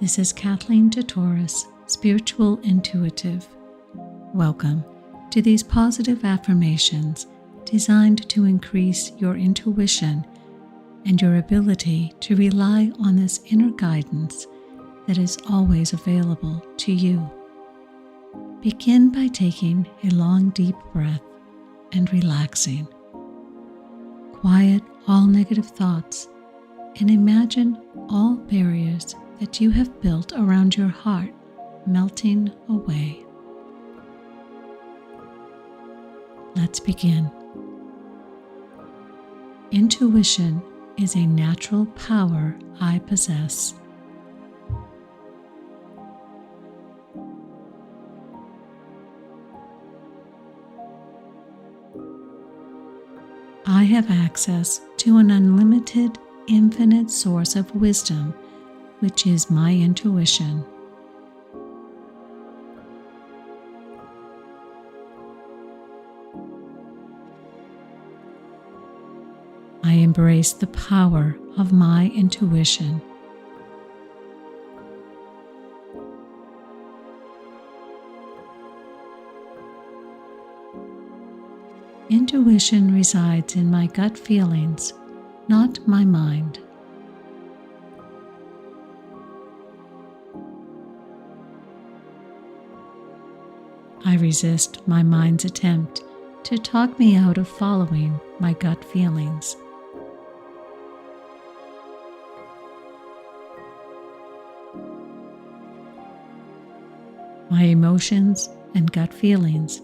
This is Kathleen Totoris, Spiritual Intuitive. Welcome to these positive affirmations designed to increase your intuition and your ability to rely on this inner guidance that is always available to you. Begin by taking a long, deep breath and relaxing. Quiet all negative thoughts and imagine all barriers that you have built around your heart melting away. Let's begin. Intuition is a natural power I possess. I have access to an unlimited, infinite source of wisdom, which is my intuition. I embrace the power of my intuition. Intuition resides in my gut feelings, not my mind. I resist my mind's attempt to talk me out of following my gut feelings. My emotions and gut feelings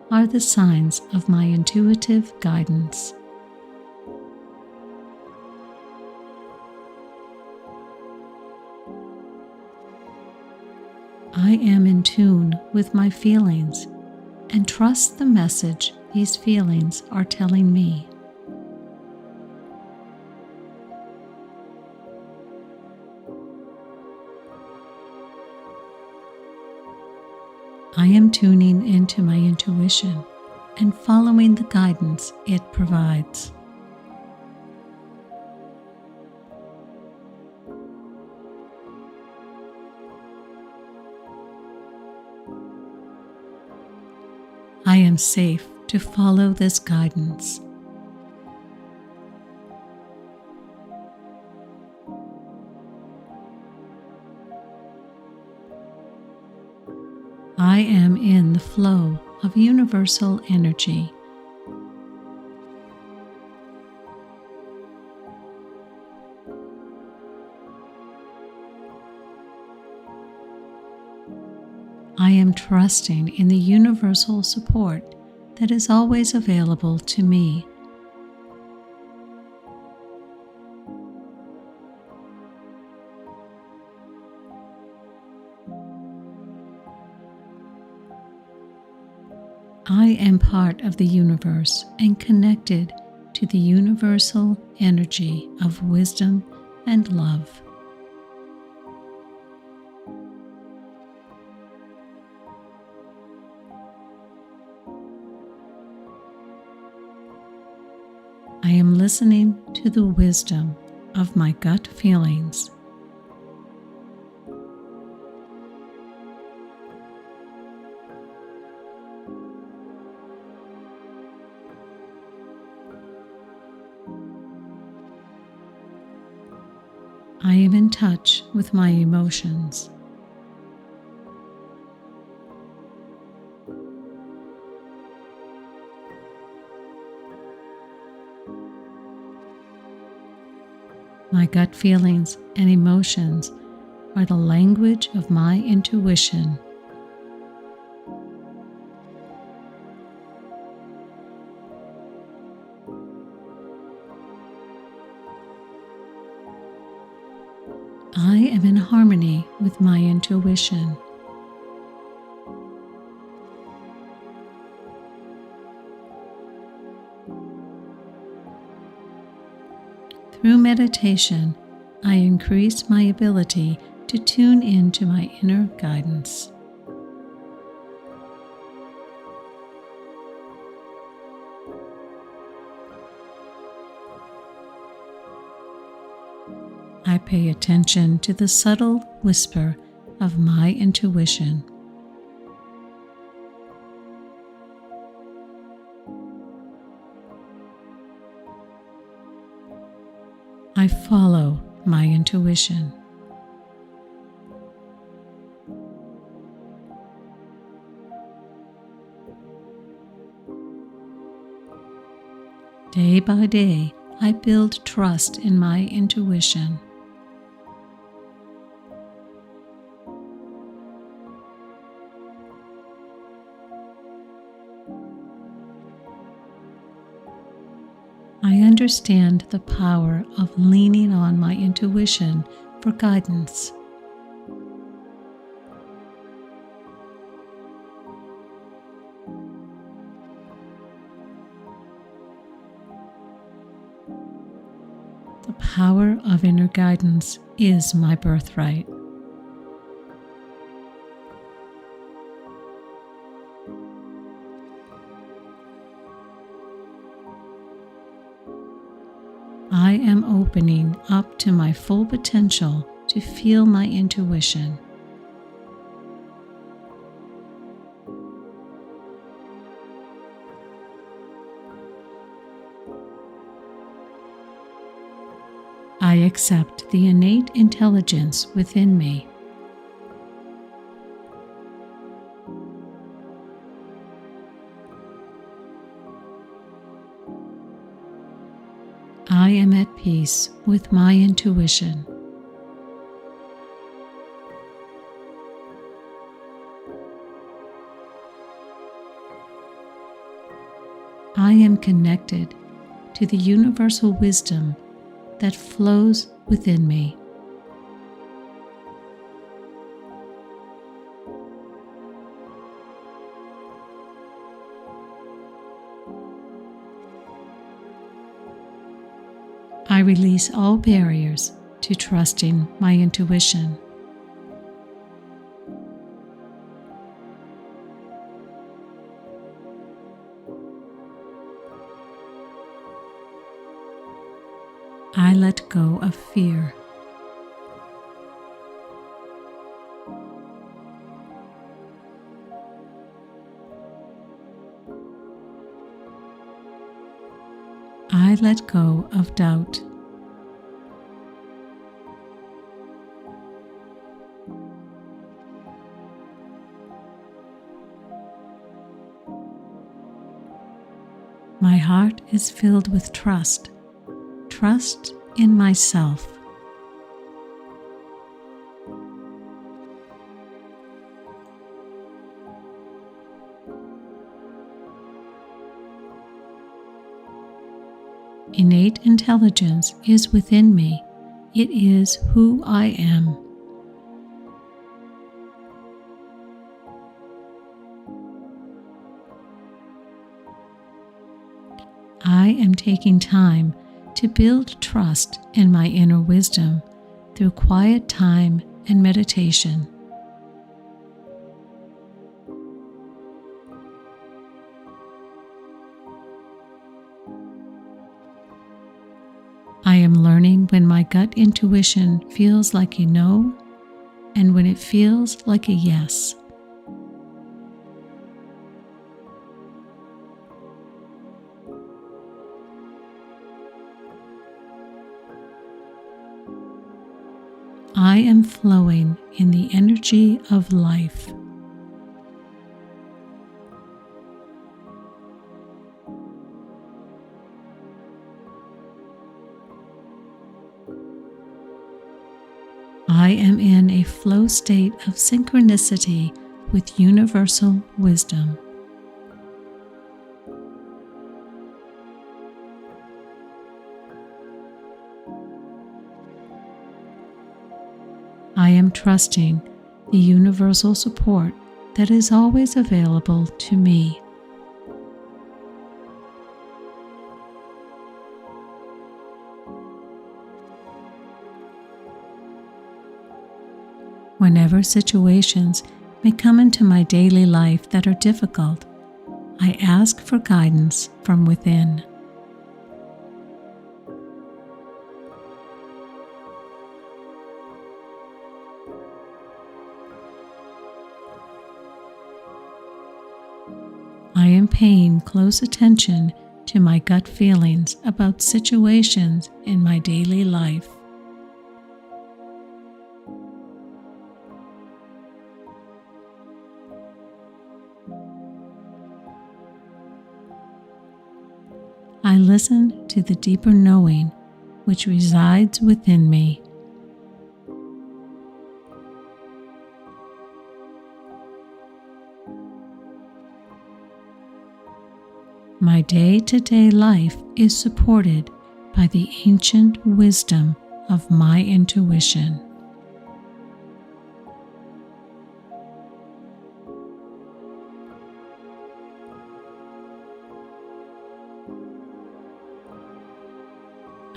are the signs of my intuitive guidance. I am in tune with my feelings and trust the message these feelings are telling me. I am tuning into my intuition and following the guidance it provides. I am safe to follow this guidance. I am in the flow of universal energy. I am trusting in the universal support that is always available to me. I am part of the universe and connected to the universal energy of wisdom and love. I am listening to the wisdom of my gut feelings. I am in touch with my emotions. My gut feelings and emotions are the language of my intuition. I am in harmony with my intuition. Through meditation, I increase my ability to tune into my inner guidance. I pay attention to the subtle whisper of my intuition. I follow my intuition. Day by day, I build trust in my intuition. I understand the power of leaning on my intuition for guidance. The power of inner guidance is my birthright. I am opening up to my full potential to feel my intuition. I accept the innate intelligence within me. I am at peace with my intuition. I am connected to the universal wisdom that flows within me. I release all barriers to trusting my intuition. I let go of fear. I let go of doubt. My heart is filled with trust in myself. Innate intelligence is within me. It is who I am. I am taking time to build trust in my inner wisdom through quiet time and meditation. I am learning when my gut intuition feels like a no and when it feels like a yes. I am flowing in the energy of life. I am in a flow state of synchronicity with universal wisdom. I am trusting the universal support that is always available to me. Whenever situations may come into my daily life that are difficult, I ask for guidance from within. I am paying close attention to my gut feelings about situations in my daily life. I listen to the deeper knowing which resides within me. My day-to-day life is supported by the ancient wisdom of my intuition.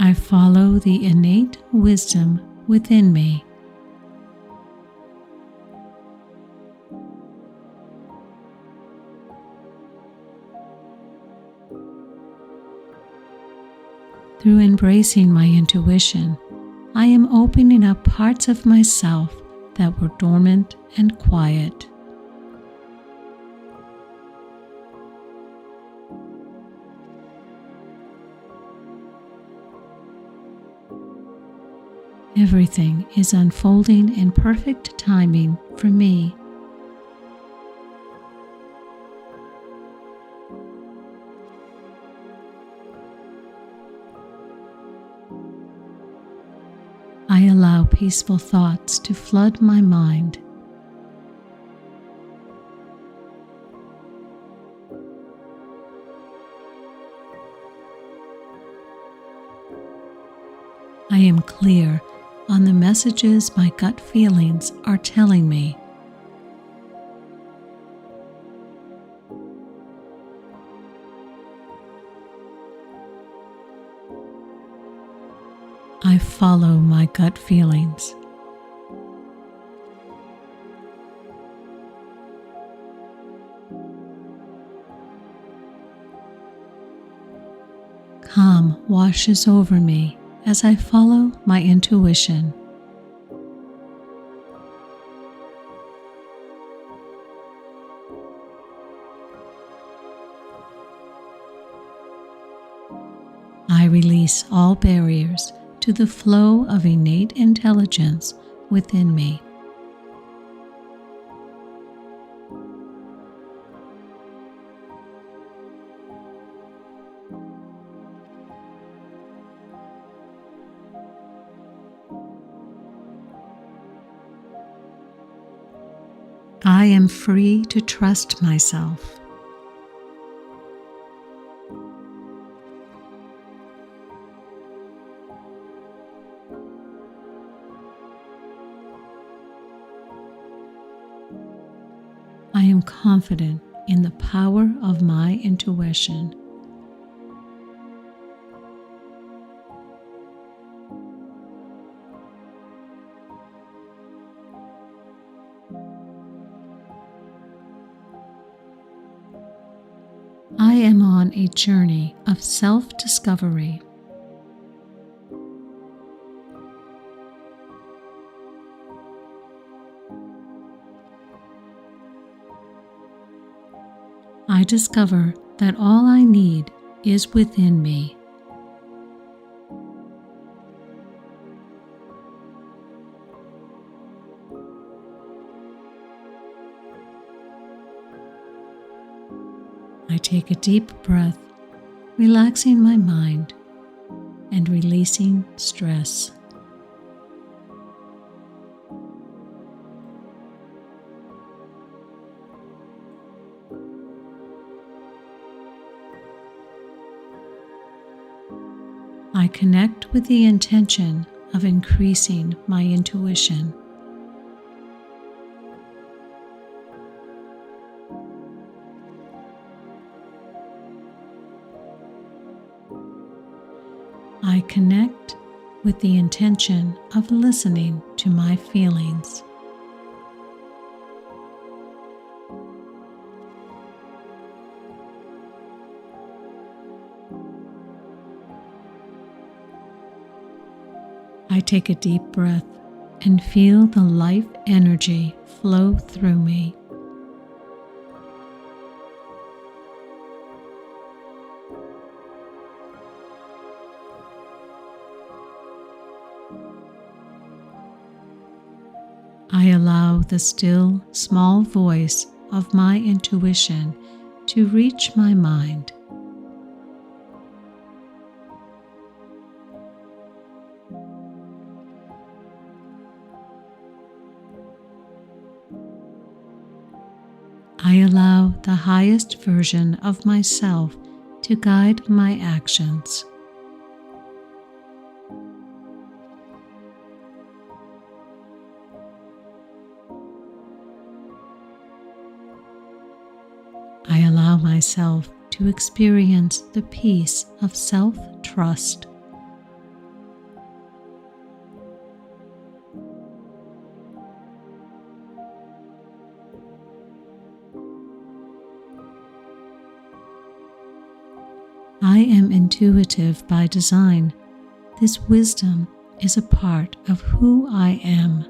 I follow the innate wisdom within me. Through embracing my intuition, I am opening up parts of myself that were dormant and quiet. Everything is unfolding in perfect timing for me. I allow peaceful thoughts to flood my mind. I am clear on the messages my gut feelings are telling me. I follow my gut feelings. Calm washes over me as I follow my intuition. I release all barriers to the flow of innate intelligence within me. I am free to trust myself. I am confident in the power of my intuition. I am on a journey of self-discovery. I discover that all I need is within me. I take a deep breath, relaxing my mind and releasing stress. I connect with the intention of increasing my intuition. I connect with the intention of listening to my feelings. I take a deep breath and feel the life energy flow through me. I allow the still, small voice of my intuition to reach my mind. I allow the highest version of myself to guide my actions. I allow myself to experience the peace of self-trust. I am intuitive by design. This wisdom is a part of who I am.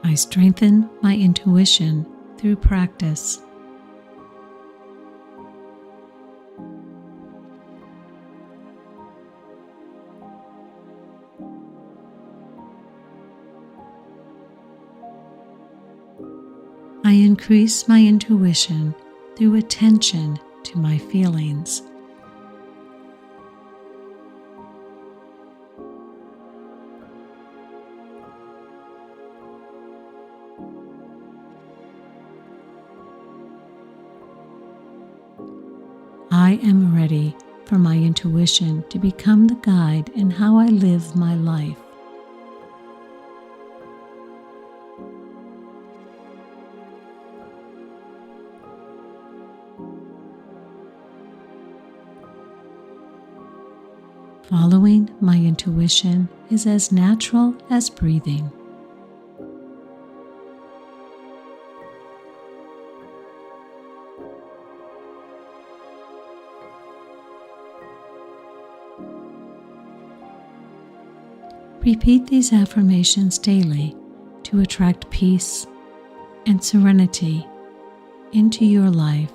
I strengthen my intuition through practice. I increase my intuition through attention to my feelings. I am ready for my intuition to become the guide in how I live my life. Following my intuition is as natural as breathing. Repeat these affirmations daily to attract peace and serenity into your life,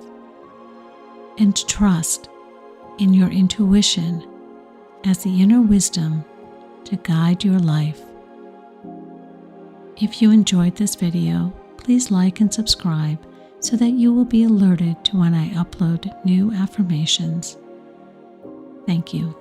and trust in your intuition as the inner wisdom to guide your life. If you enjoyed this video, please like and subscribe so that you will be alerted to when I upload new affirmations. Thank you.